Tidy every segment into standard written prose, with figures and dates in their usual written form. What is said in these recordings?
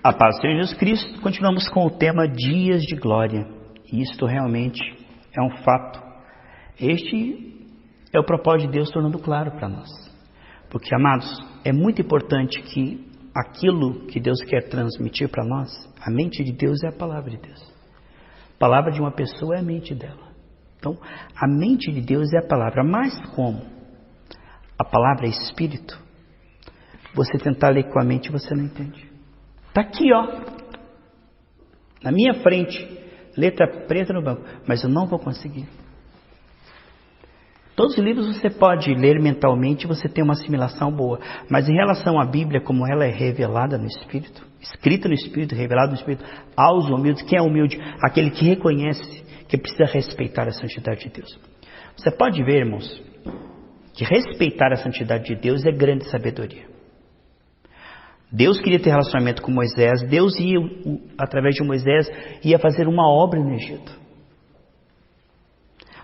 A paz do Senhor Jesus Cristo, continuamos com o tema Dias de Glória. E isto realmente é um fato. Este é o propósito de Deus tornando claro para nós. Porque, amados, é muito importante que aquilo que Deus quer transmitir para nós, a mente de Deus é a palavra de Deus. A palavra de uma pessoa é a mente dela. Então, a mente de Deus é a palavra. Mas como a palavra é espírito, você tentar ler com a mente, você não entende. Está aqui, ó, na minha frente, letra preta no banco, mas eu não vou conseguir. Todos os livros você pode ler mentalmente, você tem uma assimilação boa, mas em relação à Bíblia, como ela é revelada no Espírito, escrita no Espírito, revelada no Espírito, aos humildes, quem é humilde? Aquele que reconhece que precisa respeitar a santidade de Deus. Você pode ver, irmãos, que respeitar a santidade de Deus é grande sabedoria. Deus queria ter relacionamento com Moisés. Deus ia, através de Moisés, ia fazer uma obra no Egito.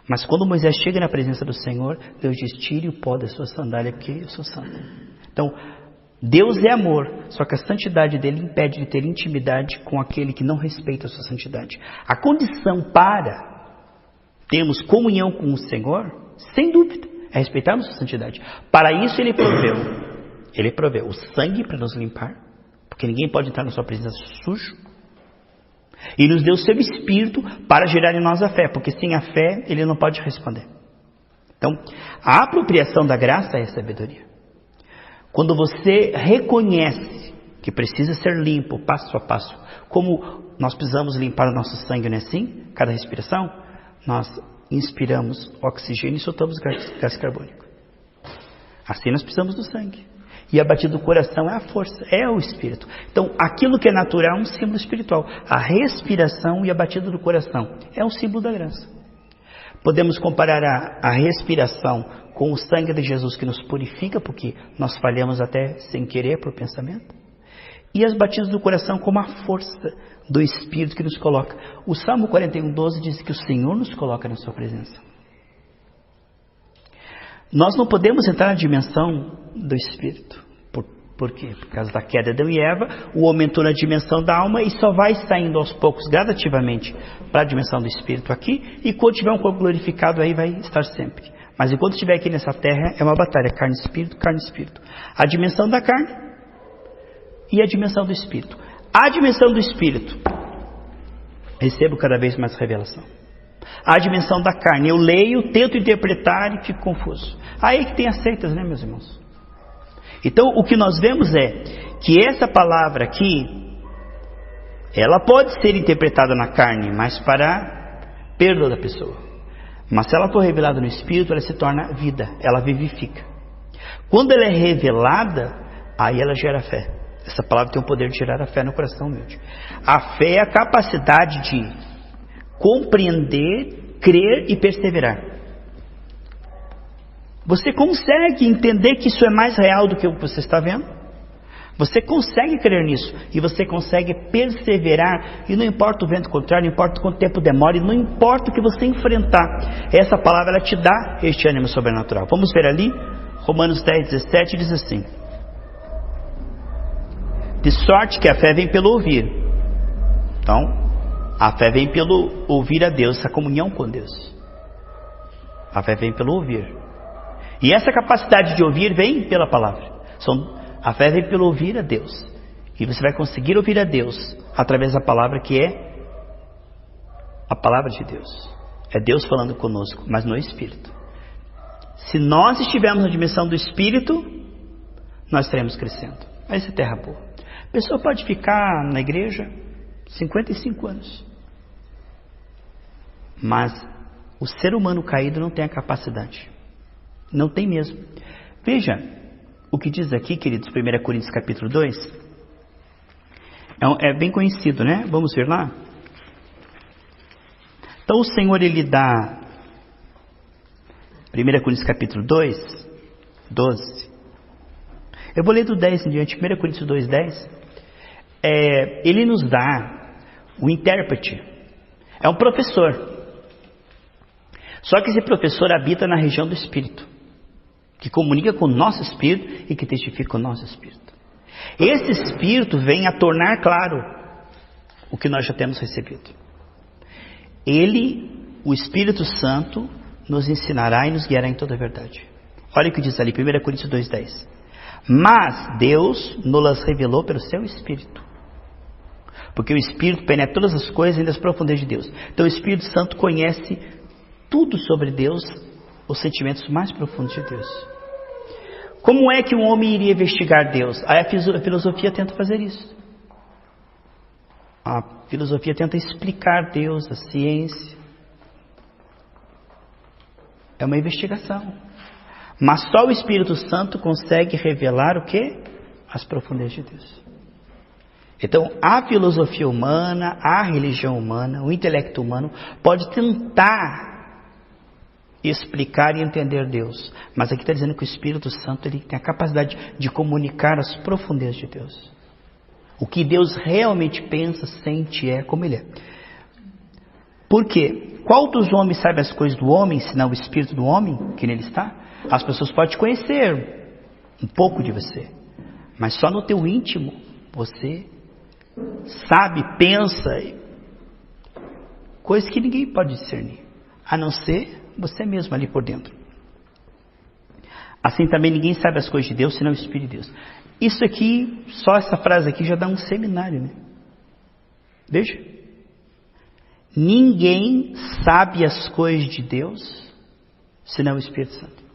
Mas quando Moisés chega na presença do Senhor, Deus diz, tire o pó da sua sandália, porque eu sou santo. Então, Deus é amor, só que a santidade dele impede de ter intimidade com aquele que não respeita a sua santidade. A condição para termos comunhão com o Senhor, sem dúvida, é respeitarmos a sua santidade. Para isso ele proveu. Ele proveu o sangue para nos limpar, porque ninguém pode entrar na sua presença sujo. E nos deu o seu Espírito para gerar em nós a fé, porque sem a fé ele não pode responder. Então, a apropriação da graça é a sabedoria. Quando você reconhece que precisa ser limpo passo a passo, como nós precisamos limpar o nosso sangue, não é assim? Cada respiração, nós inspiramos oxigênio e soltamos gás carbônico. Assim nós precisamos do sangue. E a batida do coração é a força, é o espírito. Então, aquilo que é natural é um símbolo espiritual. A respiração e a batida do coração é um símbolo da graça. Podemos comparar a respiração com o sangue de Jesus que nos purifica, porque nós falhamos até sem querer por pensamento. E as batidas do coração como a força do Espírito que nos coloca. O Salmo 41:12 diz que o Senhor nos coloca na sua presença. Nós não podemos entrar na dimensão do Espírito. Por quê? Por causa da queda de Adão e Eva, o homem entrou na dimensão da alma e só vai saindo aos poucos, gradativamente, para a dimensão do Espírito aqui. E quando tiver um corpo glorificado, aí vai estar sempre. Mas enquanto estiver aqui nessa terra, é uma batalha, carne-espírito, carne-espírito. A dimensão da carne e a dimensão do Espírito. A dimensão do Espírito, recebo cada vez mais revelação. A dimensão da carne, eu leio, tento interpretar e fico confuso. Aí que tem as seitas, né, meus irmãos? Então, o que nós vemos é que essa palavra aqui, ela pode ser interpretada na carne, mas para perda da pessoa. Mas se ela for revelada no Espírito, ela se torna vida, ela vivifica. Quando ela é revelada, aí ela gera fé. Essa palavra tem o poder de gerar a fé no coração humilde. A fé é a capacidade de compreender, crer e perseverar. Você consegue entender que isso é mais real do que o que você está vendo? Você consegue crer nisso e você consegue perseverar, e não importa o vento contrário, não importa quanto tempo demore, não importa o que você enfrentar, essa palavra ela te dá este ânimo sobrenatural. Vamos ver ali, Romanos 10:17 diz assim: de sorte que a fé vem pelo ouvir. Então, a fé vem pelo ouvir a Deus, essa comunhão com Deus. A fé vem pelo ouvir. E essa capacidade de ouvir vem pela palavra. A fé vem pelo ouvir a Deus. E você vai conseguir ouvir a Deus através da palavra que é a palavra de Deus. É Deus falando conosco, mas no Espírito. Se nós estivermos na dimensão do Espírito, nós estaremos crescendo. Essa é terra boa. A pessoa pode ficar na igreja 55 anos. Mas o ser humano caído não tem a capacidade. Não tem mesmo. Veja o que diz aqui, queridos, 1 Coríntios capítulo 2. É bem conhecido, né? Vamos ver lá. Então o Senhor, ele dá 1 Coríntios capítulo 2, 12. Eu vou ler do 10 em diante. 1 Coríntios 2, 10. Ele nos dá o intérprete. É um professor. Só que esse professor habita na região do Espírito, que comunica com o nosso Espírito e que testifica com o nosso Espírito. Esse Espírito vem a tornar claro o que nós já temos recebido. Ele, o Espírito Santo, nos ensinará e nos guiará em toda a verdade. Olha o que diz ali, 1 Coríntios 2,10. Mas Deus nos revelou pelo seu Espírito. Porque o Espírito penetra todas as coisas e das profundezas de Deus. Então o Espírito Santo conhece tudo sobre Deus, os sentimentos mais profundos de Deus. Como é que um homem iria investigar Deus? A filosofia tenta fazer isso. A filosofia tenta explicar Deus, a ciência. É uma investigação. Mas só o Espírito Santo consegue revelar o quê? As profundezas de Deus. Então, a filosofia humana, a religião humana, o intelecto humano pode tentar explicar e entender Deus. Mas aqui está dizendo que o Espírito Santo ele tem a capacidade de comunicar as profundezas de Deus. O que Deus realmente pensa, sente, é como Ele é. Por quê? Qual dos homens sabe as coisas do homem, senão o Espírito do homem que nele está? As pessoas podem te conhecer um pouco de você, mas só no teu íntimo você sabe, pensa coisas que ninguém pode discernir, a não ser você mesmo ali por dentro. Assim também ninguém sabe as coisas de Deus, senão o Espírito de Deus. Isso aqui, só essa frase aqui já dá um seminário, né? Veja. Ninguém sabe as coisas de Deus, senão o Espírito Santo.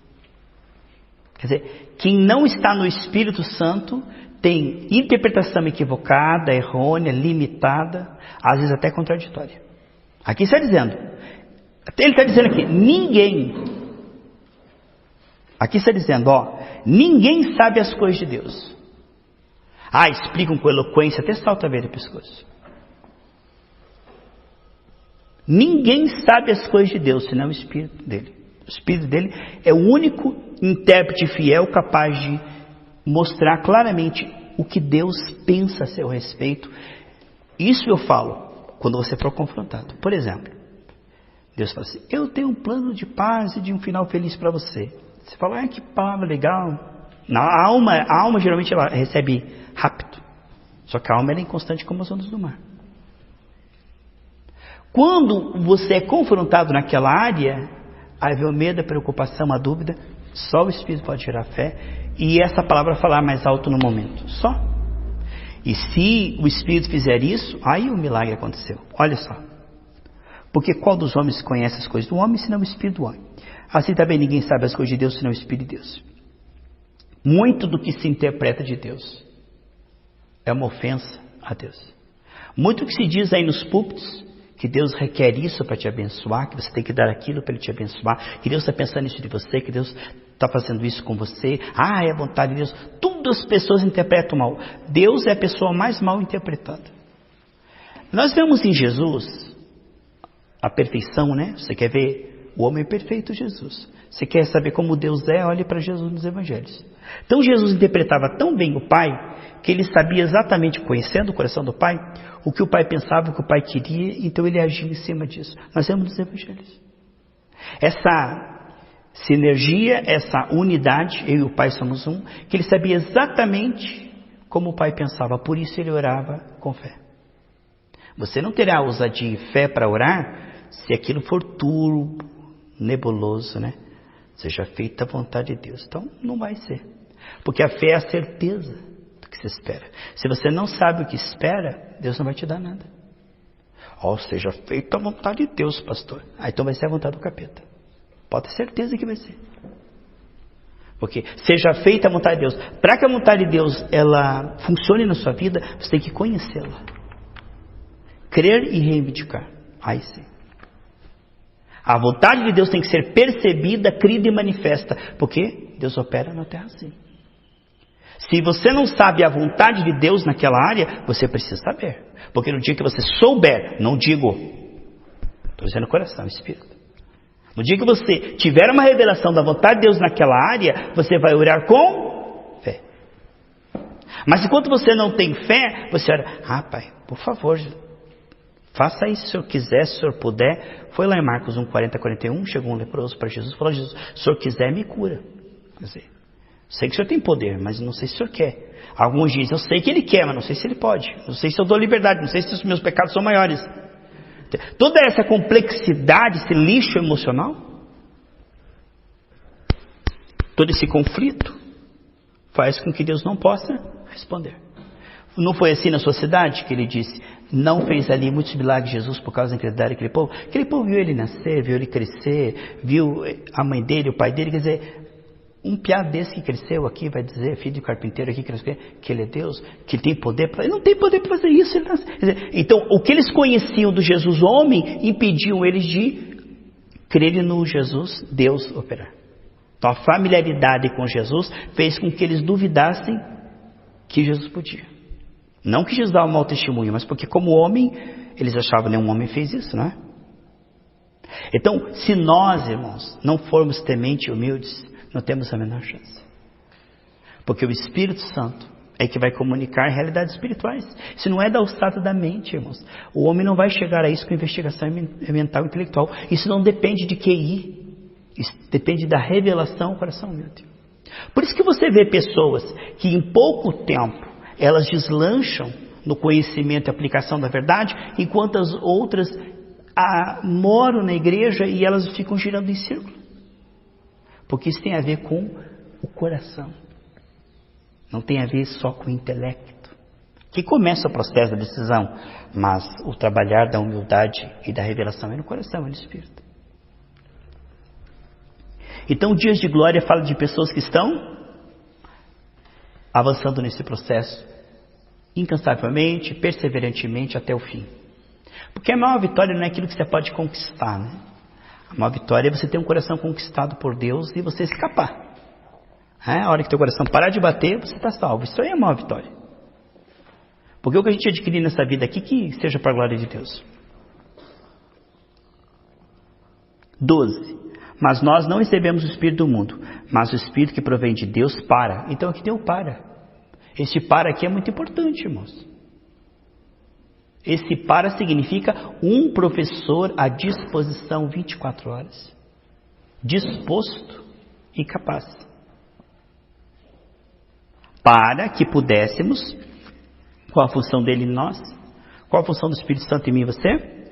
Quer dizer, quem não está no Espírito Santo tem interpretação equivocada, errônea, limitada, às vezes até contraditória. Aqui está dizendo, ele está dizendo aqui, ninguém. Aqui está dizendo, ninguém sabe as coisas de Deus. Explicam com eloquência, até salta a veia do pescoço. Ninguém sabe as coisas de Deus, senão o Espírito dele. O Espírito dele é o único intérprete fiel capaz de mostrar claramente o que Deus pensa a seu respeito. Isso eu falo quando você for confrontado. Por exemplo, Deus fala assim, eu tenho um plano de paz e de um final feliz para você. Você fala, que palavra legal. Não, a alma geralmente ela recebe rápido. Só que a alma é inconstante como as ondas do mar. Quando você é confrontado naquela área, aí vem o medo, a preocupação, a dúvida, só o Espírito pode gerar fé, e essa palavra falar mais alto no momento, só. E se o Espírito fizer isso, aí o milagre aconteceu. Olha só. Porque qual dos homens conhece as coisas do homem, senão o Espírito do homem? Assim também ninguém sabe as coisas de Deus, senão o Espírito de Deus. Muito do que se interpreta de Deus é uma ofensa a Deus. Muito do que se diz aí nos púlpitos, que Deus requer isso para te abençoar, que você tem que dar aquilo para Ele te abençoar, que Deus está pensando nisso de você, que Deus está fazendo isso com você, é a vontade de Deus. Tudo as pessoas interpretam mal. Deus é a pessoa mais mal interpretada. Nós vemos em Jesus a perfeição, né? Você quer ver o homem perfeito, Jesus. Você quer saber como Deus é? Olhe para Jesus nos Evangelhos. Então Jesus interpretava tão bem o Pai, que ele sabia exatamente, conhecendo o coração do Pai, o que o Pai pensava, o que o Pai queria, então ele agia em cima disso. Nós vemos nos Evangelhos. Essa sinergia, essa unidade, eu e o Pai somos um, que ele sabia exatamente como o Pai pensava, por isso ele orava com fé. Você não terá ousadia e fé para orar se aquilo for turbo, nebuloso, né? Seja feita a vontade de Deus. Então não vai ser. Porque a fé é a certeza do que se espera. Se você não sabe o que espera, Deus não vai te dar nada. Seja feita a vontade de Deus, pastor. Então vai ser a vontade do capeta. Pode ter certeza que vai ser. Porque seja feita a vontade de Deus. Para que a vontade de Deus ela funcione na sua vida, você tem que conhecê-la. Crer e reivindicar. Aí sim. A vontade de Deus tem que ser percebida, crida e manifesta. Porque Deus opera na terra assim. Se você não sabe a vontade de Deus naquela área, você precisa saber. Porque no dia que você souber, não digo, estou dizendo coração, espírito. No dia que você tiver uma revelação da vontade de Deus naquela área, você vai orar com fé. Mas enquanto você não tem fé, você ora, Pai, por favor, faça isso se o Senhor quiser, se o Senhor puder. Foi lá em Marcos 1, 40, 41, chegou um leproso para Jesus e falou, Jesus, se o Senhor quiser, me cura. Quer dizer, Sei que o Senhor tem poder, mas não sei se o Senhor quer. Alguns dizem, eu sei que Ele quer, mas não sei se Ele pode. Não sei se eu dou liberdade, não sei se os meus pecados são maiores. Toda essa complexidade, esse lixo emocional, todo esse conflito, faz com que Deus não possa responder. Não foi assim na sua cidade que Ele disse, não fez ali muitos milagres de Jesus por causa da incredulidade daquele povo? Aquele povo viu Ele nascer, viu Ele crescer, viu a mãe dele, o pai dele, quer dizer, um piá desse que cresceu aqui vai dizer, filho de carpinteiro aqui, que Ele é Deus, que Ele tem poder para... Ele não tem poder para fazer isso. Quer dizer, então, o que eles conheciam do Jesus homem, impediu eles de crerem no Jesus Deus operar. Então, a familiaridade com Jesus fez com que eles duvidassem que Jesus podia. Não que Jesus dava um mau testemunho, mas porque como homem, eles achavam que nenhum homem fez isso, não é? Então, se nós, irmãos, não formos temente e humildes, não temos a menor chance. Porque o Espírito Santo é que vai comunicar realidades espirituais. Isso não é da alçada da mente, irmãos. O homem não vai chegar a isso com investigação mental e intelectual. Isso não depende de QI. Isso depende da revelação ao coração humilde. Por isso que você vê pessoas que em pouco tempo elas deslancham no conhecimento e aplicação da verdade, enquanto as outras moram na igreja e elas ficam girando em círculo. Porque isso tem a ver com o coração. Não tem a ver só com o intelecto. Que começa o processo da decisão, mas o trabalhar da humildade e da revelação é no coração, é no espírito. Então, dias de glória fala de pessoas que estão avançando nesse processo incansavelmente, perseverantemente até o fim. Porque a maior vitória não é aquilo que você pode conquistar, né? A maior vitória é você ter um coração conquistado por Deus e você escapar. A hora que teu coração parar de bater, você está salvo. Isso aí é a maior vitória. Porque o que a gente adquirir nessa vida aqui, que seja para a glória de Deus. 12. Mas nós não recebemos o Espírito do mundo, mas o Espírito que provém de Deus para. Então aqui tem o para. Esse para aqui é muito importante, irmãos. Esse para significa um professor à disposição 24 horas. Disposto e capaz. Para que pudéssemos, qual a função dele em nós? Qual a função do Espírito Santo em mim e você?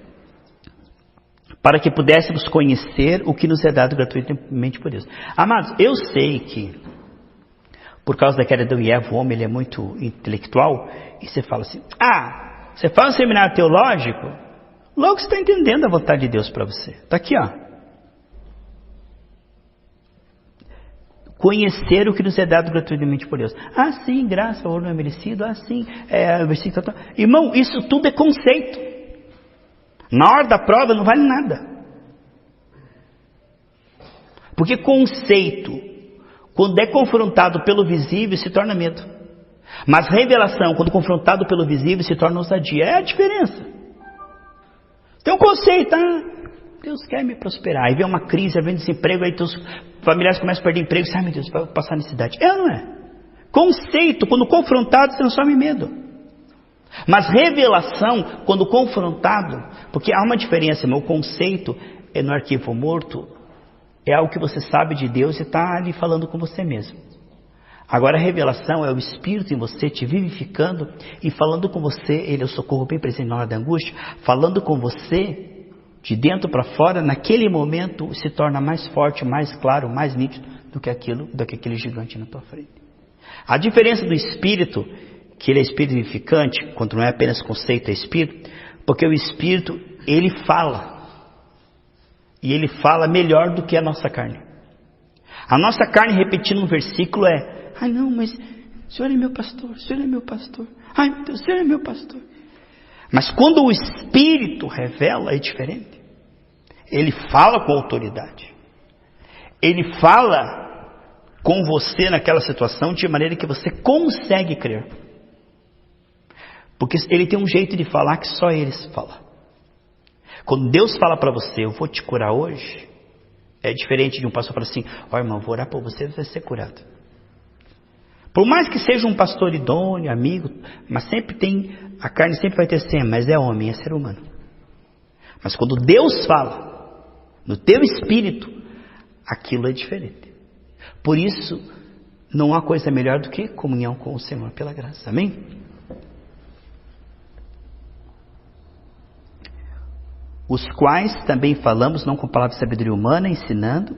Para que pudéssemos conhecer o que nos é dado gratuitamente por Deus. Amados, eu sei que, por causa da queda de Adão e Eva, o homem ele é muito intelectual, e você fala assim, você faz um seminário teológico, logo você está entendendo a vontade de Deus para você. Está aqui, ó. Conhecer o que nos é dado gratuitamente por Deus. Sim, graça, ouro não é merecido. Sim, versículo tal. Irmão, isso tudo é conceito. Na hora da prova não vale nada. Porque conceito, quando é confrontado pelo visível, se torna medo. Mas revelação, quando confrontado pelo visível, se torna ousadia. É a diferença. Tem um conceito, Deus quer me prosperar. Aí vem uma crise, aí vem desemprego, aí teus familiares começam a perder emprego. Meu Deus, vai passar necessidade. É ou não é? Conceito, quando confrontado, se transforma em medo. Mas revelação, quando confrontado, porque há uma diferença, o conceito é no arquivo morto, é algo que você sabe de Deus e está ali falando com você mesmo. Agora a revelação é o Espírito em você te vivificando e falando com você, Ele é o socorro bem presente na hora da angústia, falando com você de dentro para fora, naquele momento se torna mais forte, mais claro, mais nítido do que aquele gigante na tua frente. A diferença do Espírito, que ele é Espírito vivificante, quando não é apenas conceito, é Espírito, porque o Espírito, ele fala. E ele fala melhor do que a nossa carne. A nossa carne, repetindo um versículo, não, mas o Senhor é meu pastor, o Senhor é meu pastor. Ai, meu Deus, o Senhor é meu pastor. Mas quando o Espírito revela, é diferente. Ele fala com autoridade. Ele fala com você naquela situação de maneira que você consegue crer. Porque ele tem um jeito de falar que só ele fala. Quando Deus fala para você, eu vou te curar hoje, é diferente de um pastor falar assim, irmão, vou orar por você, você vai ser curado. Por mais que seja um pastor idôneo, amigo, mas a carne sempre vai ter assim, mas é homem, é ser humano. Mas quando Deus fala, no teu espírito, aquilo é diferente. Por isso, Não há coisa melhor do que comunhão com o Senhor, pela graça. Amém? Os quais também falamos, não com palavras de sabedoria humana, ensinando,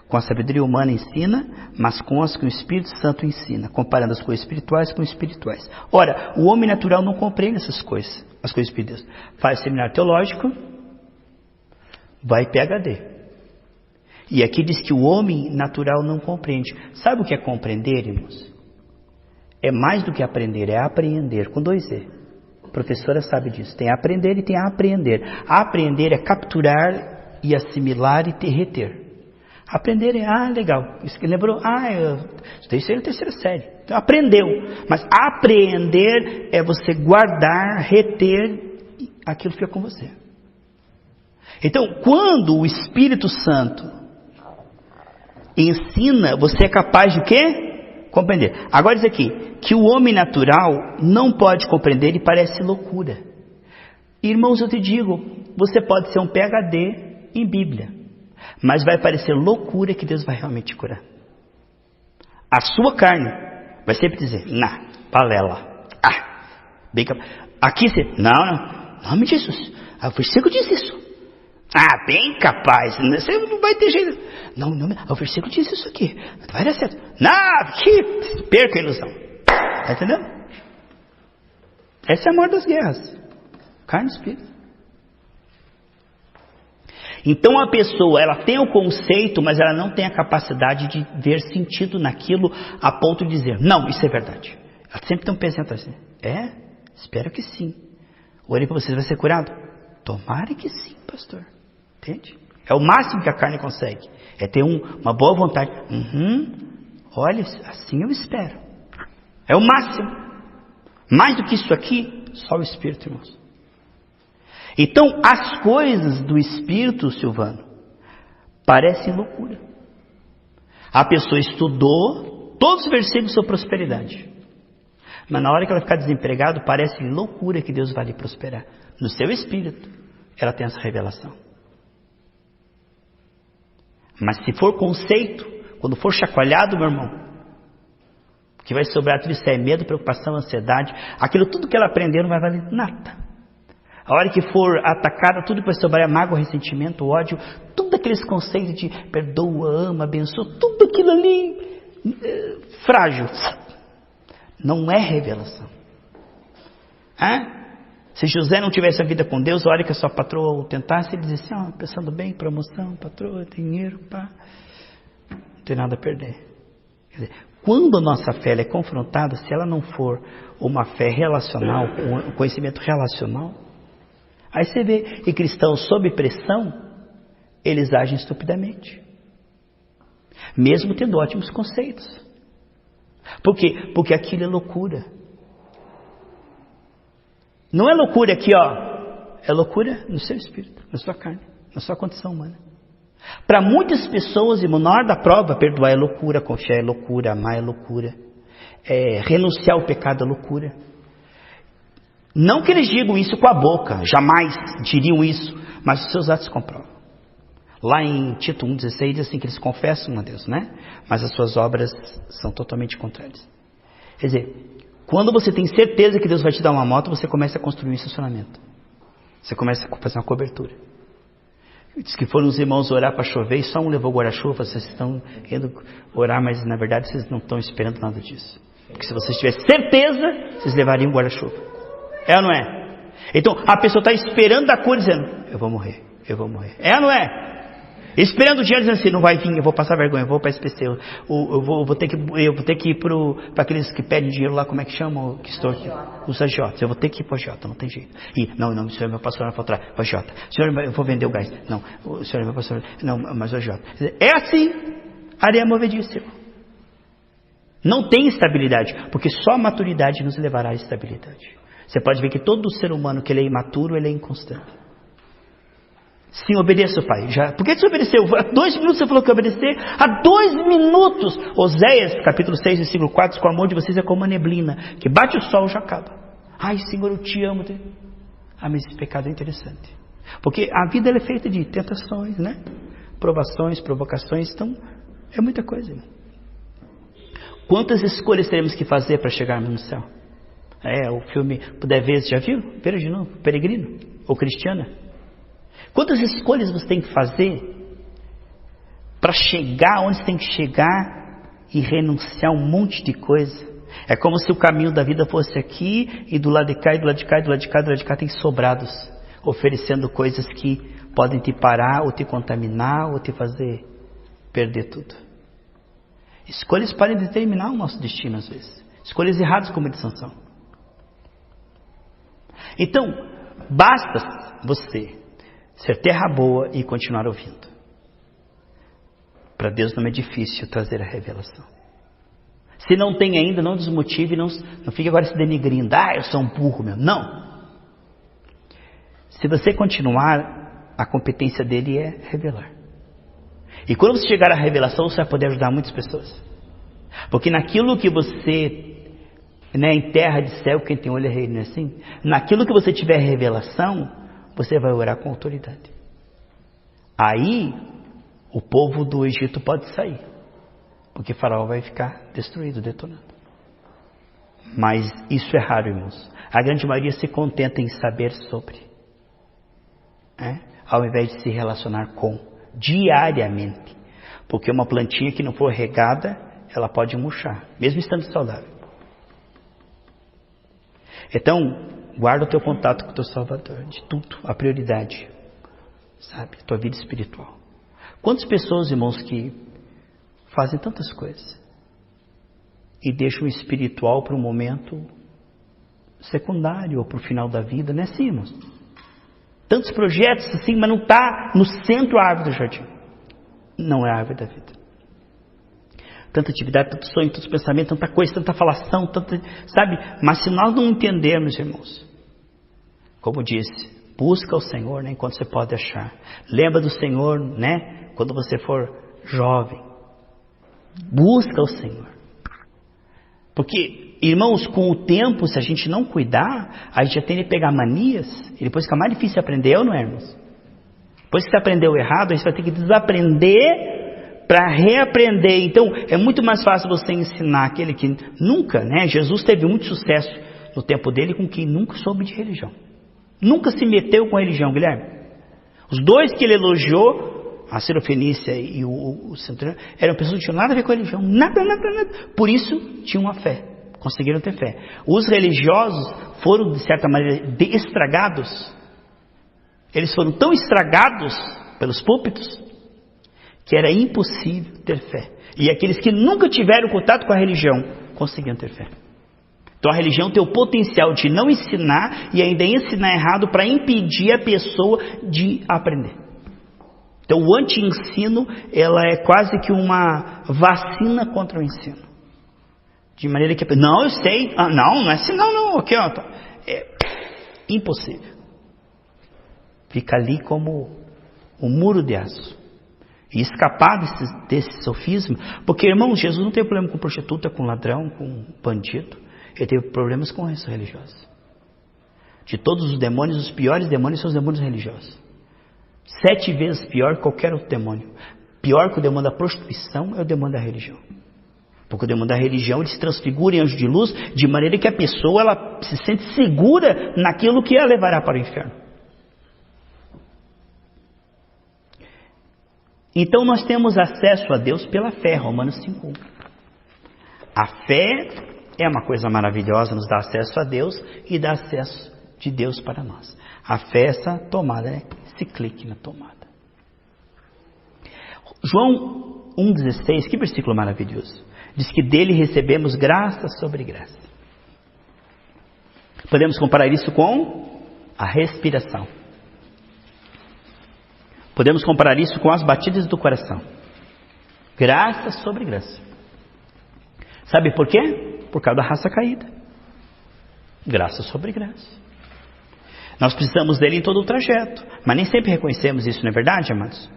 com a sabedoria humana ensina, mas com as que o Espírito Santo ensina, comparando as coisas espirituais com espirituais. Ora, o homem natural não compreende essas coisas, as coisas de Deus. Faz seminário teológico, vai PhD. E aqui diz que o homem natural não compreende. Sabe o que é compreender, irmãos? É mais do que aprender, é apreender, com 2 E. A professora sabe disso. Tem aprender e tem apreender. Apreender é capturar e assimilar e reter. Aprender é, legal. Isso que lembrou, eu estudei isso aí na 3ª série. Então, aprendeu. Mas apreender é você guardar, reter aquilo que fica com você. Então, quando o Espírito Santo ensina, você é capaz de quê? Compreender. Agora diz aqui, que o homem natural não pode compreender e parece loucura. Irmãos, eu te digo, você pode ser um PhD em Bíblia, mas vai parecer loucura que Deus vai realmente te curar. A sua carne vai sempre dizer, balela. Bem capaz. Aqui você, não, nome de Jesus. O versículo diz isso. Bem capaz, você não vai ter jeito. Não, o versículo diz isso aqui. Vai dar certo. Que perca a ilusão. Está entendendo? Essa é a maior das guerras. Carne e espírito. Então a pessoa, ela tem o conceito, mas ela não tem a capacidade de ver sentido naquilo a ponto de dizer, não, isso é verdade. Ela sempre tem um pensamento assim. Espero que sim. Orei para vocês, vai ser curado? Tomara que sim, pastor. Entende? É o máximo que a carne consegue. É ter uma boa vontade. Olha, assim eu espero. É o máximo. Mais do que isso aqui, só o Espírito, irmãos. Então, as coisas do Espírito, Silvano, parecem loucura. A pessoa estudou todos os versículos sobre prosperidade. Mas na hora que ela ficar desempregada, parece loucura que Deus vai lhe prosperar. No seu espírito, ela tem essa revelação. Mas se for conceito, quando for chacoalhado, meu irmão, o que vai sobrar tudo isso é medo, preocupação, ansiedade. Aquilo tudo que ela aprendeu não vai valer nada. A hora que for atacada, tudo que vai sobrar é mágoa, ressentimento, ódio, tudo aqueles conceitos de perdoa, ama, abençoa, tudo aquilo ali frágil. Não é revelação. Se José não tivesse a vida com Deus, a hora que a sua patroa o tentasse, ele dizia assim, pensando bem, promoção, patroa, tem dinheiro, não tem nada a perder. Quer dizer, quando a nossa fé é confrontada, se ela não for uma fé relacional, um conhecimento relacional, aí você vê que cristãos sob pressão, eles agem estupidamente. Mesmo tendo ótimos conceitos. Por quê? Porque aquilo é loucura. Não é loucura aqui, é loucura no seu espírito, na sua carne, na sua condição humana. Para muitas pessoas, irmão, na hora da prova, perdoar é loucura, confiar é loucura, amar é loucura, renunciar ao pecado é loucura. Não que eles digam isso com a boca, jamais diriam isso, mas os seus atos comprovam. Lá em Tito 1,16 diz assim que eles confessam a Deus, né? Mas as suas obras são totalmente contrárias. Quer dizer, quando você tem certeza que Deus vai te dar uma moto, você começa a construir um estacionamento. Você começa a fazer uma cobertura. Diz que foram os irmãos orar para chover e só um levou guarda-chuva. Vocês estão indo orar, mas na verdade vocês não estão esperando nada disso. Porque se vocês tivessem certeza, vocês levariam guarda-chuva. É ou não é? Então a pessoa está esperando a cura dizendo, eu vou morrer. É ou não é? Esperando o dia dizendo assim, não vai vir, eu vou passar vergonha, eu vou para SPC, eu vou ter que ir para aqueles que pedem dinheiro lá, como é que chama? Os agiotas, eu vou ter que ir para o agiota, não tem jeito. E, não, o senhor é meu pastor, não vou atrás, o agiota. Senhor, eu vou vender o gás. Não, o senhor é meu pastor, não, mas o agiota. É assim, areia movediça. Não tem estabilidade, porque só a maturidade nos levará à estabilidade. Você pode ver que todo ser humano que ele é imaturo, ele é inconstante. Sim, obedeça, pai. Por que você obedeceu? Há 2 minutos você falou que ia obedecer. Há 2 minutos. Oséias, capítulo 6, versículo 4, com o amor de vocês é como uma neblina, que bate o sol e já acaba. Ai, Senhor, eu te amo. Mas esse pecado é interessante. Porque a vida ela é feita de tentações, né? Provações, provocações. Então, é muita coisa. Quantas escolhas teremos que fazer para chegarmos no céu? O filme Puder Ver, já viu? Veja de novo, Peregrino ou Cristiana. Quantas escolhas você tem que fazer para chegar onde você tem que chegar e renunciar a um monte de coisa? É como se o caminho da vida fosse aqui e do lado de cá, e do lado de cá, e do lado de cá, e do lado de cá tem sobrados, oferecendo coisas que podem te parar, ou te contaminar, ou te fazer perder tudo. Escolhas podem determinar o nosso destino às vezes. Escolhas erradas como a de Sansão. Então, basta você ser terra boa e continuar ouvindo. Para Deus não é difícil trazer a revelação. Se não tem ainda, não desmotive, não fique agora se denigrindo. Eu sou um burro mesmo. Não. Se você continuar, a competência dele é revelar. E quando você chegar à revelação, você vai poder ajudar muitas pessoas. Porque naquilo que você, em terra de céu, quem tem olho é rei, não é assim? Naquilo que você tiver revelação, você vai orar com autoridade. Aí, o povo do Egito pode sair. Porque Faraó vai ficar destruído, detonado. Mas isso é raro, irmãos. A grande maioria se contenta em saber sobre. Ao invés de se relacionar com, diariamente. Porque uma plantinha que não for regada, ela pode murchar, mesmo estando saudável. Então, guarda o teu contato com o teu Salvador, de tudo, a prioridade, sabe, tua vida espiritual. Quantas pessoas, irmãos, que fazem tantas coisas e deixam o espiritual para um momento secundário ou para o final da vida, não é assim, irmãos? Tantos projetos assim, mas não está no centro a árvore do jardim. Não é a árvore da vida. Tanta atividade, tanto sonho, tantos pensamentos, tanta coisa, tanta falação, sabe? Mas se nós não entendermos, irmãos, como disse, busca o Senhor, enquanto você pode achar. Lembra do Senhor, quando você for jovem. Busca o Senhor. Porque, irmãos, com o tempo, se a gente não cuidar, a gente já tende a pegar manias, e depois fica mais difícil aprender, não é, irmãos? Depois que você aprendeu errado, a gente vai ter que desaprender para reaprender. Então, é muito mais fácil você ensinar aquele que nunca, Jesus teve muito sucesso no tempo dele com quem nunca soube de religião. Nunca se meteu com a religião, Guilherme. Os dois que ele elogiou, a Sirofenícia e o Centurião, eram pessoas que não tinham nada a ver com a religião. Nada. Por isso, tinham uma fé. Conseguiram ter fé. Os religiosos foram, de certa maneira, estragados. Eles foram tão estragados pelos púlpitos que era impossível ter fé. E aqueles que nunca tiveram contato com a religião conseguiam ter fé. Então a religião tem o potencial de não ensinar e ainda ensinar errado para impedir a pessoa de aprender. Então o anti-ensino, ela é quase que uma vacina contra o ensino. De maneira que, não, eu sei, não é assim, não, aqui, ó, é impossível. Fica ali como um muro de aço. E escapar desse sofisma, porque, irmãos, Jesus não teve problema com prostituta, com ladrão, com bandido. Ele teve problemas com os religiosos. De todos os demônios, os piores demônios são os demônios religiosos. 7 vezes pior que qualquer outro demônio. Pior que o demônio da prostituição é o demônio da religião. Porque o demônio da religião, ele se transfigura em anjo de luz, de maneira que a pessoa ela se sente segura naquilo que a levará para o inferno. Então nós temos acesso a Deus pela fé, Romanos 5:1. A fé é uma coisa maravilhosa, nos dá acesso a Deus e dá acesso de Deus para nós. A fé é essa tomada, esse clique na tomada. João 1,16, que versículo maravilhoso. Diz que dele recebemos graça sobre graça. Podemos comparar isso com a respiração. Podemos comparar isso com as batidas do coração. Graça sobre graça. Sabe por quê? Por causa da raça caída. Graça sobre graça. Nós precisamos dele em todo o trajeto. Mas nem sempre reconhecemos isso, não é verdade, amados?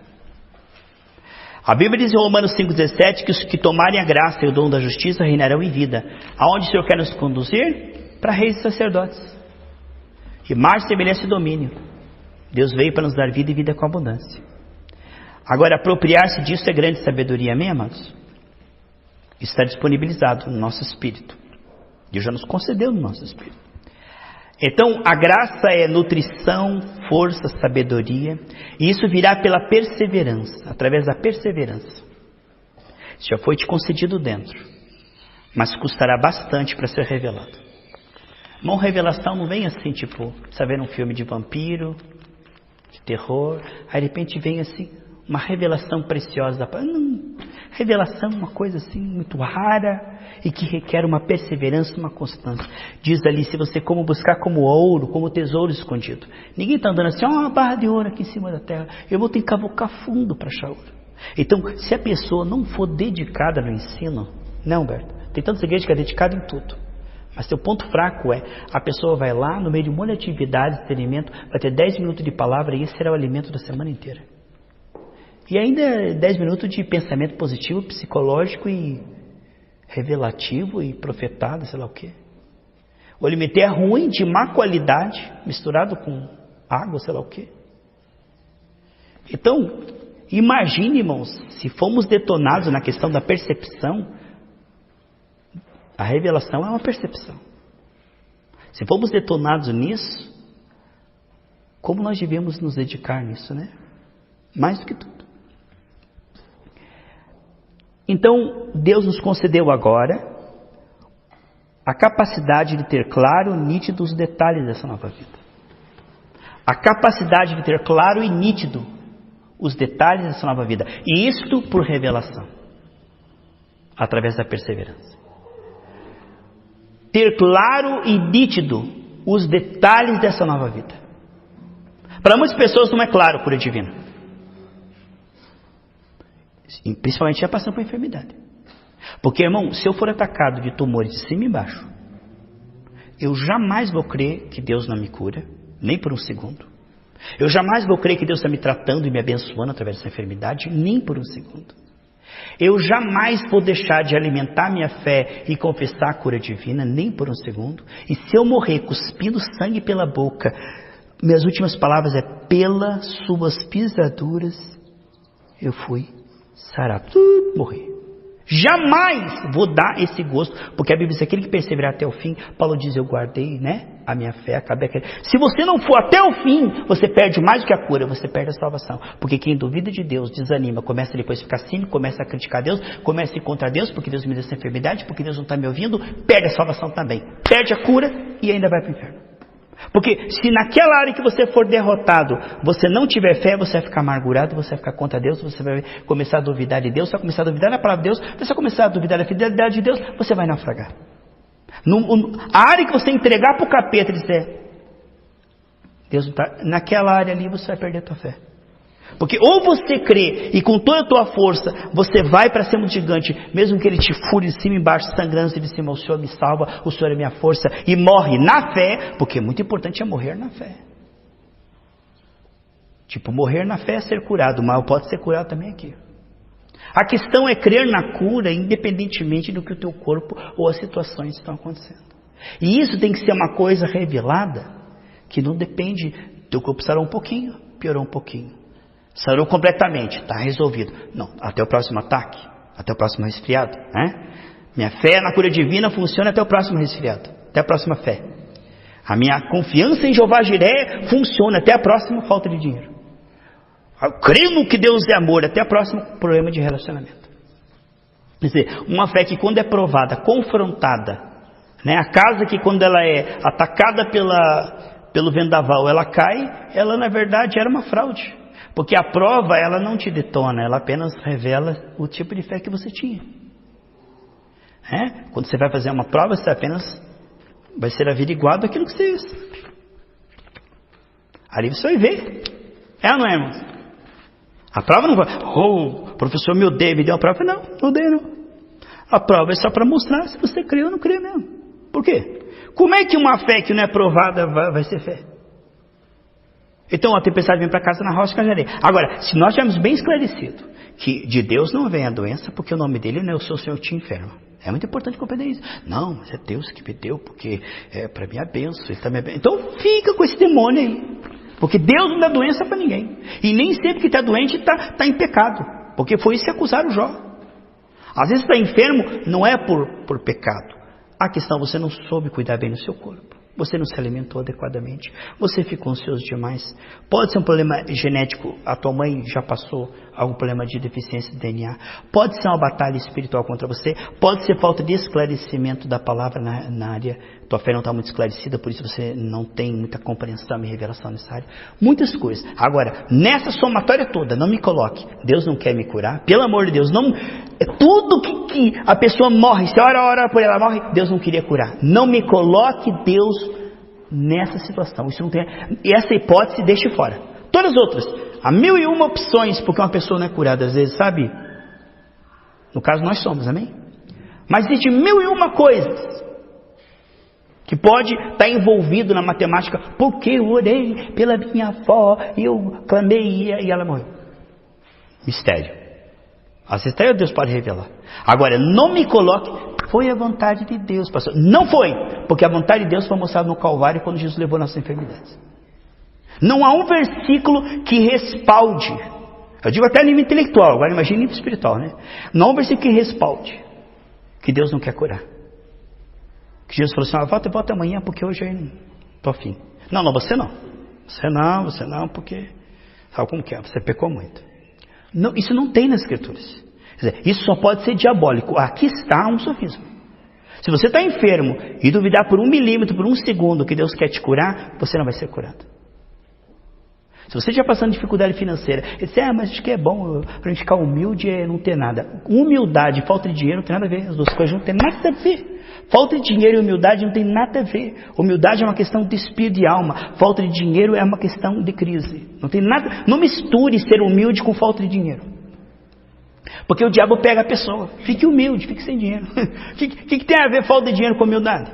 A Bíblia diz em Romanos 5,17 que os que tomarem a graça e o dom da justiça reinarão em vida. Aonde o Senhor quer nos conduzir? Para reis e sacerdotes. E mais semelhança e domínio. Deus veio para nos dar vida e vida com abundância. Agora, apropriar-se disso é grande sabedoria, amém, amados? Está disponibilizado no nosso espírito. Deus já nos concedeu no nosso espírito. Então, a graça é nutrição, força, sabedoria. E isso virá pela perseverança, através da perseverança. Isso já foi te concedido dentro. Mas custará bastante para ser revelado. Uma revelação não vem assim, tipo, você vê um filme de vampiro, de terror, aí de repente vem assim, uma revelação preciosa. Não, revelação é uma coisa assim, muito rara e que requer uma perseverança, uma constância. Diz ali, se você como buscar como ouro, como tesouro escondido. Ninguém está andando assim, uma barra de ouro aqui em cima da terra. Eu vou ter que cavocar fundo para achar ouro. Então, se a pessoa não for dedicada no ensino, não, Humberto, tem tantos igrejas que é dedicado em tudo. Mas seu ponto fraco é, a pessoa vai lá, no meio de um monte de atividades, de alimento, vai ter 10 minutos de palavra e esse será o alimento da semana inteira. E ainda 10 minutos de pensamento positivo, psicológico e revelativo e profetado, sei lá o quê. O alimento é ruim, de má qualidade, misturado com água, sei lá o quê. Então, imagine, irmãos, se fomos detonados na questão da percepção, a revelação é uma percepção. Se fomos detonados nisso, como nós devemos nos dedicar nisso, né? Mais do que tudo. Então, Deus nos concedeu agora a capacidade de ter claro e nítido os detalhes dessa nova vida. A capacidade de ter claro e nítido os detalhes dessa nova vida. E isto por revelação. Através da perseverança. Ter claro e nítido os detalhes dessa nova vida. Para muitas pessoas não é claro a cura divina. Principalmente já passando por enfermidade. Porque, irmão, se eu for atacado de tumores de cima e embaixo, eu jamais vou crer que Deus não me cura, nem por um segundo. Eu jamais vou crer que Deus está me tratando e me abençoando através dessa enfermidade, nem por um segundo. Eu jamais vou deixar de alimentar minha fé e confessar a cura divina, nem por um segundo. E se eu morrer cuspindo sangue pela boca, minhas últimas palavras é, pelas suas pisaduras eu fui sarado. Morri. Jamais vou dar esse gosto, porque a Bíblia diz, aquele que perseverar até o fim, Paulo diz, eu guardei, né, a minha fé, acabei aquele. Se você não for até o fim, você perde mais do que a cura, você perde a salvação. Porque quem duvida de Deus, desanima, começa depois a ficar cínico, começa a criticar Deus, começa a ir contra Deus, porque Deus me deu essa enfermidade, porque Deus não está me ouvindo, perde a salvação também. Perde a cura e ainda vai para o inferno. Porque se naquela área que você for derrotado, você não tiver fé, você vai ficar amargurado, você vai ficar contra Deus, você vai começar a duvidar de Deus, você vai começar a duvidar da palavra de Deus, você vai começar a duvidar da fidelidade de Deus, você vai naufragar. A área que você entregar para o capeta e dizer, Deus não está, naquela área ali você vai perder a tua fé. Porque ou você crê e com toda a tua força você vai para cima do gigante, mesmo que ele te fure de cima e embaixo, sangrando de cima, o Senhor me salva, o Senhor é minha força, e morre na fé, porque muito importante é morrer na fé. Tipo, morrer na fé é ser curado, mas pode ser curado também aqui. A questão é crer na cura independentemente do que o teu corpo ou as situações estão acontecendo. E isso tem que ser uma coisa revelada, que não depende, teu corpo sarou um pouquinho, piorou um pouquinho. Sarou completamente, está resolvido. Não, até o próximo ataque, até o próximo resfriado. Né? Minha fé na cura divina funciona até o próximo resfriado, até a próxima fé. A minha confiança em Jeová Jiré funciona até a próxima falta de dinheiro. Eu creio no que Deus é amor, até o próximo problema de relacionamento. Quer dizer, uma fé que quando é provada, confrontada, né? A casa que quando ela é atacada pelo vendaval, ela cai, ela na verdade era uma fraude. Porque a prova, ela não te detona, ela apenas revela o tipo de fé que você tinha. Quando você vai fazer uma prova, você apenas vai ser averiguado aquilo que você fez. Ali você vai ver. É ou não é, irmãos? A prova não vai, o professor me odeia, me deu a prova. Não odeia não. A prova é só para mostrar se você crê ou não crê mesmo. Por quê? Como é que uma fé que não é provada vai ser fé? Então a tempestade vem para casa na rocha de areia. Agora, se nós tivermos bem esclarecido que de Deus não vem a doença, porque o nome dele não é o Senhor te enferma. É muito importante compreender isso. Não, mas é Deus que me deu, porque é para minha bênção. Então fica com esse demônio aí. Porque Deus não dá doença para ninguém. E nem sempre que está doente está em pecado. Porque foi isso que acusaram Jó. Às vezes está enfermo, não é por pecado. A questão, você não soube cuidar bem do seu corpo. Você não se alimentou adequadamente. Você ficou ansioso demais. Pode ser um problema genético. A tua mãe já passou algum problema de deficiência de DNA. Pode ser uma batalha espiritual contra você. Pode ser falta de esclarecimento da palavra na área. Tua fé não está muito esclarecida, por isso você não tem muita compreensão e revelação nessa área. Muitas coisas. Agora, nessa somatória toda, não me coloque. Deus não quer me curar. Pelo amor de Deus, não... Tudo que a pessoa morre, se ora por ela morre, Deus não queria curar. Não me coloque Deus nessa situação. Isso não tem... Essa hipótese deixe fora. Todas as outras, há 1001 opções porque uma pessoa não é curada às vezes, sabe? No caso nós somos, amém? Mas existe 1001 coisas que pode estar envolvido na matemática. Porque eu orei pela minha avó, eu clamei e ela morreu. Mistério. Às vezes até Deus pode revelar. Agora, não me coloque, foi a vontade de Deus, pastor. Não foi, porque a vontade de Deus foi mostrada no Calvário quando Jesus levou nossas enfermidades. Não há um versículo que respalde. Eu digo até a nível intelectual, agora imagine nível espiritual, né? Não há um versículo que respalde que Deus não quer curar. Que Jesus falou assim, volta amanhã porque hoje eu não estou afim. Não, você não. Você não, porque sabe como que é? Você pecou muito. Não, isso não tem nas Escrituras. Quer dizer, isso só pode ser diabólico. Aqui está um sofisma. Se você está enfermo e duvidar por 1 milímetro, por 1 segundo que Deus quer te curar, você não vai ser curado. Se você já passando dificuldade financeira, e diz, mas acho que é bom para gente ficar humilde é não ter nada. Humildade e falta de dinheiro não tem nada a ver. As duas coisas não tem nada a ver. Falta de dinheiro e humildade não tem nada a ver. Humildade é uma questão de espírito e alma. Falta de dinheiro é uma questão de crise. Não tem nada. Não misture ser humilde com falta de dinheiro. Porque o diabo pega a pessoa. Fique humilde, fique sem dinheiro. O que tem a ver falta de dinheiro com humildade?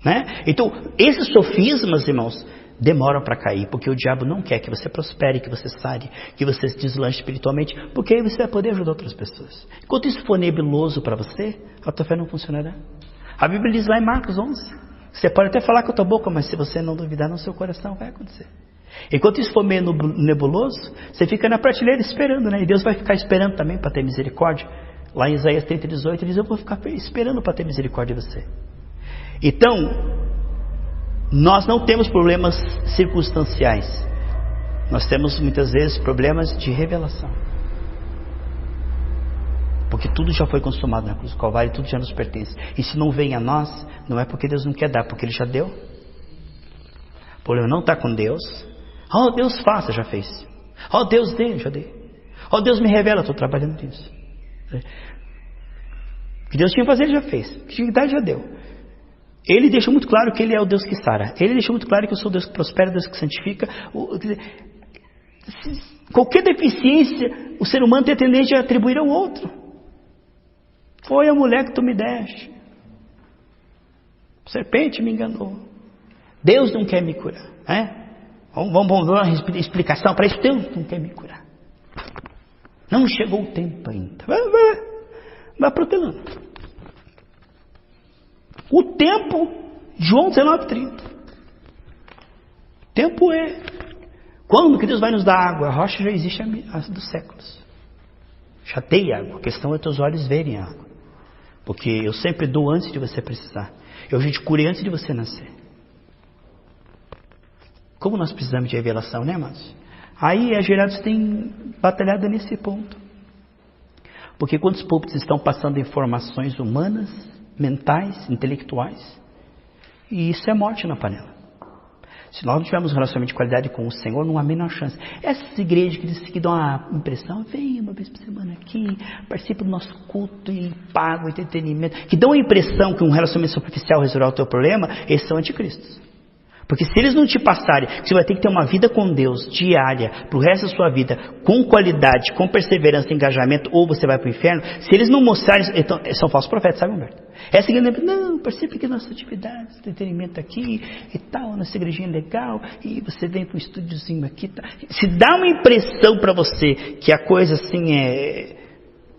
Né? Então, esses sofismas, irmãos, demoram para cair, porque o diabo não quer que você prospere, que você sare, que você se deslanche espiritualmente, porque aí você vai poder ajudar outras pessoas. Enquanto isso for nebuloso para você, a tua fé não funcionará. A Bíblia diz lá em Marcos 11, você pode até falar com a tua boca, mas se você não duvidar no seu coração, vai acontecer. Enquanto isso for meio nebuloso, você fica na prateleira esperando, né? E Deus vai ficar esperando também para ter misericórdia. Lá em Isaías 30:18, ele diz, eu vou ficar esperando para ter misericórdia de você. Então, nós não temos problemas circunstanciais. Nós temos muitas vezes problemas de revelação. Porque tudo já foi consumado na cruz do Calvário, tudo já nos pertence. E se não vem a nós, não é porque Deus não quer dar, porque Ele já deu. O problema não está com Deus. Oh, Deus faça, já fez. Oh, Deus dê, já dei. Oh, Deus me revela, estou trabalhando nisso. O que Deus tinha que fazer, Ele já fez. O que tinha que dar, já deu. Ele deixou muito claro que Ele é o Deus que sara. Ele deixou muito claro que eu sou o Deus que prospera, o Deus que santifica. Qualquer deficiência, o ser humano tem a tendência a atribuir ao outro. Foi a mulher que tu me deste. A serpente me enganou. Deus não quer me curar. Vamos dar uma explicação para isso. Deus não quer me curar. Não chegou o tempo ainda. Vai protelando. O tempo, João 19:30. Tempo é quando que Deus vai nos dar água? A rocha já existe há dos séculos. Já tem água. A questão é teus olhos verem a água. Porque eu sempre dou antes de você precisar. Eu já te curei antes de você nascer. Como nós precisamos de revelação, né, amados? Aí as gerados têm batalhado nesse ponto. Porque quantos púlpitos estão passando informações humanas, mentais, intelectuais, e isso é morte na panela. Se nós não tivermos um relacionamento de qualidade com o Senhor, não há a menor chance. Essas igrejas que dão a impressão, vem uma vez por semana aqui, participa do nosso culto e paga o entretenimento, que dão a impressão que um relacionamento superficial resolverá o teu problema, esses são anticristos. Porque se eles não te passarem, que você vai ter que ter uma vida com Deus diária, para o resto da sua vida, com qualidade, com perseverança e engajamento, ou você vai para o inferno, se eles não mostrarem, então, são falsos profetas, sabe, Humberto? Essa igreja, não, participe aqui das nossas atividades, entretenimento aqui e tal, nossa igrejinha legal, e você vem para um estúdiozinho aqui, tá. Se dá uma impressão para você que a coisa assim é,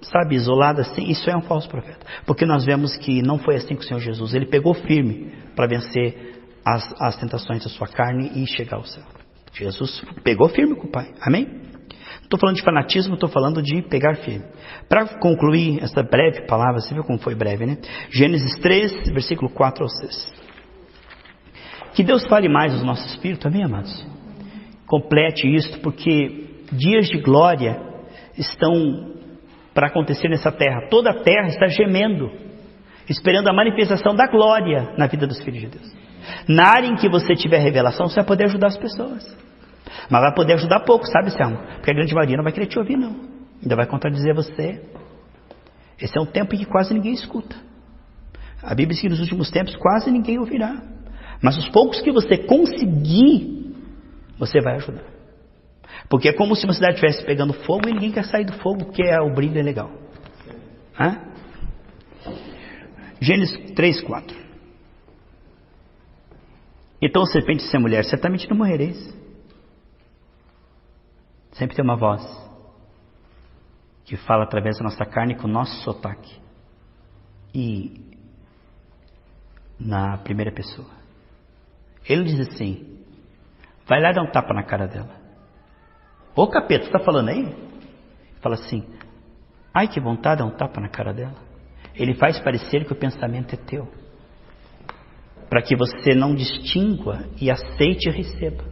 sabe, isolada assim, isso é um falso profeta. Porque nós vemos que não foi assim com o Senhor Jesus, Ele pegou firme para vencer as tentações da sua carne e chegar ao céu. Jesus pegou firme com o Pai. Amém? Estou falando de fanatismo, estou falando de pegar firme. Para concluir essa breve palavra, você viu como foi breve, né? Gênesis 3, versículo 4 ao 6. Que Deus fale mais aos nossos espíritos, amém, amados? Complete isto, porque dias de glória estão para acontecer nessa terra. Toda a terra está gemendo, esperando a manifestação da glória na vida dos filhos de Deus. Na área em que você tiver revelação, você vai poder ajudar as pessoas. Mas vai poder ajudar pouco, sabe, Selma? Porque a grande maioria não vai querer te ouvir, não. Ainda vai contradizer você. Esse é um tempo em que quase ninguém escuta. A Bíblia diz que nos últimos tempos quase ninguém ouvirá. Mas os poucos que você conseguir, você vai ajudar. Porque é como se uma cidade estivesse pegando fogo e ninguém quer sair do fogo, porque o brilho é legal. Hã? Gênesis 3, 4. Então a serpente disse à mulher: certamente não morrereis. Sempre tem uma voz que fala através da nossa carne com o nosso sotaque. E na primeira pessoa. Ele diz assim: vai lá dar um tapa na cara dela. Ô capeta, você está falando aí? Fala assim: ai que vontade de dar um tapa na cara dela. Ele faz parecer que o pensamento é teu, para que você não distingua e aceite e receba.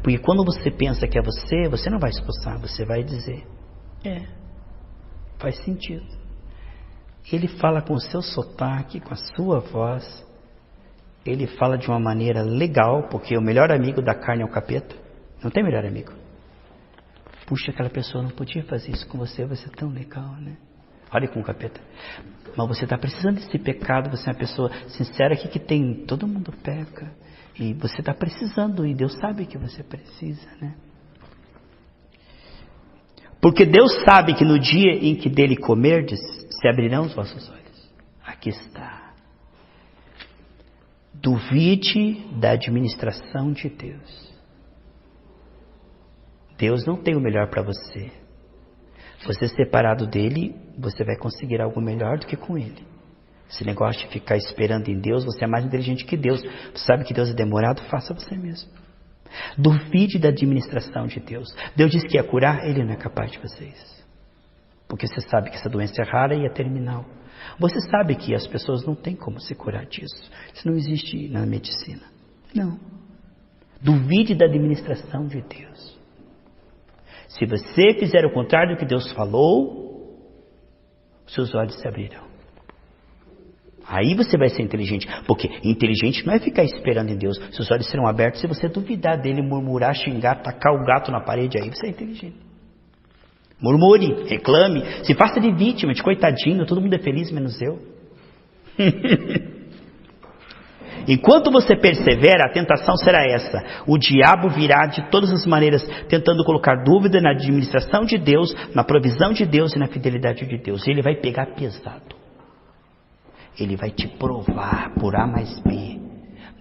Porque quando você pensa que é você, você não vai expulsar, você vai dizer: faz sentido. Ele fala com o seu sotaque, com a sua voz. Ele fala de uma maneira legal, porque o melhor amigo da carne é o capeta. Não tem melhor amigo. Puxa, aquela pessoa não podia fazer isso com você, você é tão legal, né? Olha com o capeta. Mas você está precisando desse pecado, você é uma pessoa sincera aqui que tem, todo mundo peca. E você está precisando, e Deus sabe que você precisa, né? Porque Deus sabe que no dia em que dele comerdes, se abrirão os vossos olhos. Aqui está. Duvide da administração de Deus. Deus não tem o melhor para você. Você separado dele, você vai conseguir algo melhor do que com ele. Esse negócio de ficar esperando em Deus, você é mais inteligente que Deus. Você sabe que Deus é demorado? Faça você mesmo. Duvide da administração de Deus. Deus disse que ia curar, ele não é capaz de fazer isso. Porque você sabe que essa doença é rara e é terminal. Você sabe que as pessoas não têm como se curar disso. Isso não existe na medicina. Não. Duvide da administração de Deus. Se você fizer o contrário do que Deus falou, seus olhos se abrirão. Aí você vai ser inteligente, porque inteligente não é ficar esperando em Deus. Seus olhos serão abertos se você duvidar dele, murmurar, xingar, tacar o gato na parede, aí você é inteligente. Murmure, reclame, se faça de vítima, de coitadinho, todo mundo é feliz menos eu. Enquanto você persevera, a tentação será essa. O diabo virá de todas as maneiras, tentando colocar dúvida na administração de Deus, na provisão de Deus e na fidelidade de Deus. E ele vai pegar pesado. Ele vai te provar por A mais B.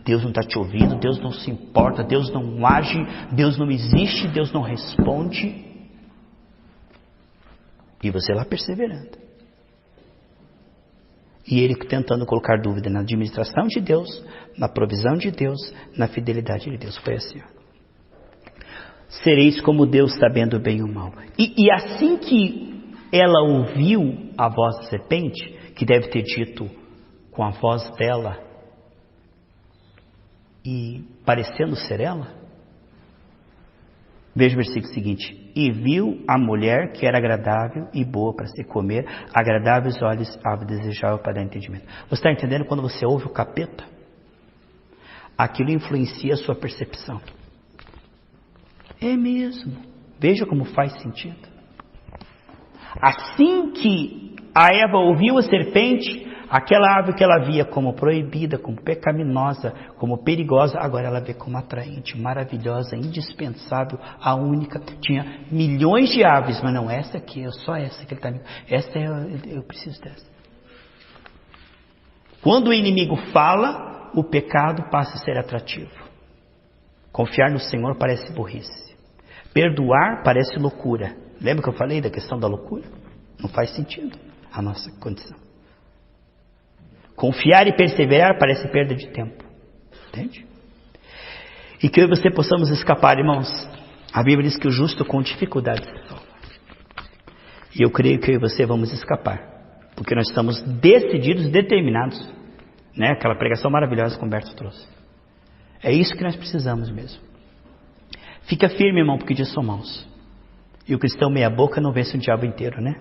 Deus não está te ouvindo, Deus não se importa, Deus não age, Deus não existe, Deus não responde. E você lá perseverando. E ele tentando colocar dúvida na administração de Deus, na provisão de Deus, na fidelidade de Deus. Foi assim. Sereis como Deus, sabendo o bem e o mal. E assim que ela ouviu a voz da serpente, que deve ter dito com a voz dela e parecendo ser ela, veja o versículo seguinte: e viu a mulher que era agradável e boa para se comer, agradável aos olhos, desejável para dar entendimento. Você está entendendo? Quando você ouve o capeta, aquilo influencia a sua percepção. É mesmo. Veja como faz sentido. Assim que a Eva ouviu a serpente, aquela árvore que ela via como proibida, como pecaminosa, como perigosa, agora ela vê como atraente, maravilhosa, indispensável, a única. Tinha milhões de árvores, mas não essa aqui, é só essa que ele está me... Essa eu preciso dessa. Quando o inimigo fala, o pecado passa a ser atrativo. Confiar no Senhor parece burrice. Perdoar parece loucura. Lembra que eu falei da questão da loucura? Não faz sentido a nossa condição. Confiar e perseverar parece perda de tempo. Entende? E que eu e você possamos escapar, irmãos. A Bíblia diz que o justo com dificuldade se salva. E eu creio que eu e você vamos escapar. Porque nós estamos decididos, determinados. Né? Aquela pregação maravilhosa que o Humberto trouxe. É isso que nós precisamos mesmo. Fica firme, irmão, porque disso somos. E o cristão meia boca não vence o diabo inteiro, né?